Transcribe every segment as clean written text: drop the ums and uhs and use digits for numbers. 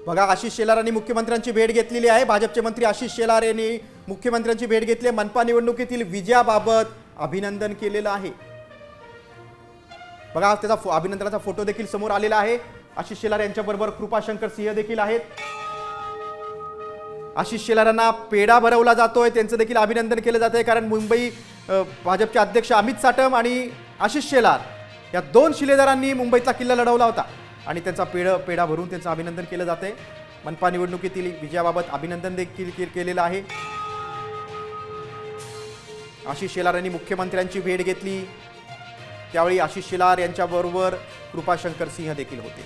बघा, आशिष शेलार यांनी मुख्यमंत्र्यांची भेट घेतलेली आहे। भाजपचे मंत्री आशिष शेलार यांनी मुख्यमंत्र्यांची भेट घेतली। मनपा निवडणुकीतील विजयाबाबत अभिनंदन केलेलं आहे। बघा, त्याचा अभिनंदनाचा फोटो देखील समोर आलेला आहे। आशिष शेलार यांच्याबरोबर कृपाशंकर सिंह देखील आहेत। आशिष शेलारांना पेढा भरवला जातोय, त्यांचं देखील अभिनंदन केलं जातंय, कारण मुंबई भाजपचे अध्यक्ष अमित साटम आणि आशिष शेलार या दोन शिलेदारांनी मुंबईचा किल्ला लढवला होता आणि त्यांचा पेढा भरून त्यांचं अभिनंदन केलं जातंय। मनपा निवडणुकीतील विजयाबाबत अभिनंदन देखील केलेलं आहे। आशिष शेलार यांनी मुख्यमंत्र्यांची भेट घेतली, त्यावेळी आशिष शेलार यांच्याबरोबर कृपाशंकर सिंह देखील होते।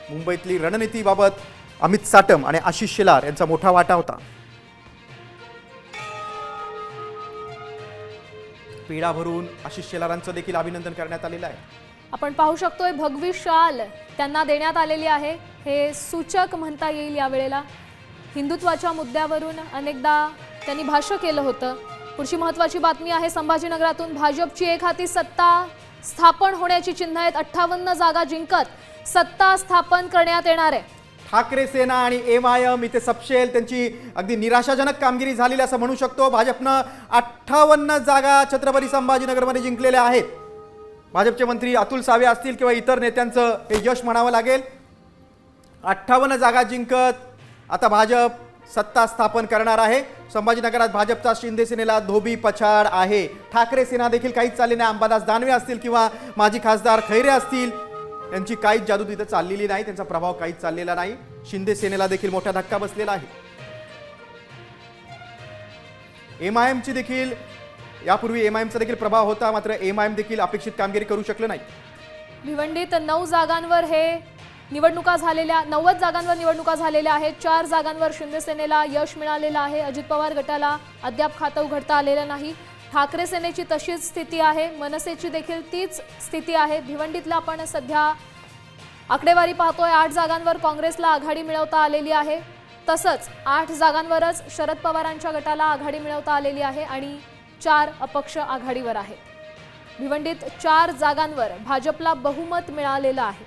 मुंबईतली रणनीतीबाबत अमित साटम आणि आशिष शेलार यांचा मोठा वाटा होता। पेढा भरून आशिष शेलारांचं देखील अभिनंदन करण्यात आलेलं आहे। आपण पाहू शकतोय भगवी शाल त्यांना देण्यात आलेली आहे। हे सूचक म्हणता येईल या वेळेला। हिंदुत्वाच्या मुद्द्यावरून अनेकदा त्यांनी भाष्य केलं होतं। पुढची महत्त्वाची बातमी आहे संभाजीनगरातून। भाजपची एक हाती सत्ता स्थापन होण्याची चिन्ह आहेत। 58 जागा जिंकत सत्ता स्थापन करण्यात येणार आहे। ठाकरे सेना आणि MIM इथे सपशेल त्यांची अगदी निराशाजनक कामगिरी झालेली असं म्हणू शकतो। भाजपनं 58 जागा छत्रपती संभाजीनगरमध्ये जिंकलेल्या आहेत। भाजपचे मंत्री अतुल सावे असतील किंवा इतर नेत्यांचं हे यश म्हणावं लागेल। 58 जागा जिंकत आता भाजप सत्ता स्थापन करणार आहे। संभाजीनगरात भाजपचा शिंदे सेनेला धोबी पछाड आहे। ठाकरे सेना देखील काहीच चालली नाही। अंबादास दानवे असतील किंवा माजी खासदार खैरे असतील, यांची काहीच जादू तिथे चाललेली नाही, त्यांचा प्रभाव काहीच चाललेला नाही। शिंदे सेनेला देखील मोठा धक्का बसलेला आहे। MIM ची देखील यापूर्वी MIM चा देखील प्रभाव होता, मात्र MIM देखील अपेक्षित कामगिरी करू शकलं नाही। भिवंडीत 9 जागांवर निवडणुका झालेल्या 90 जागांवर निवडणुका झालेल्या आहेत। 4 जागांवर शिंदे सेनेला यश मिळालेलं आहे। अजित पवार गटाला अद्याप खातं उघडता आलेलं नाही। ठाकरे सेनेची तशीच स्थिती आहे, मनसेची देखील तीच स्थिती आहे। भिवंडीतला आपण सध्या आकडेवारी पाहतोय। 8 जागांवर काँग्रेसला आघाडी मिळवता आलेली आहे, तसंच 8 जागांवरच शरद पवारांच्या गटाला आघाडी मिळवता आलेली आहे आणि 4 अपक्ष आघाडीवर आहेत। भिवंडीत 4 जागांवर भाजपला बहुमत मिळालेलं आहे।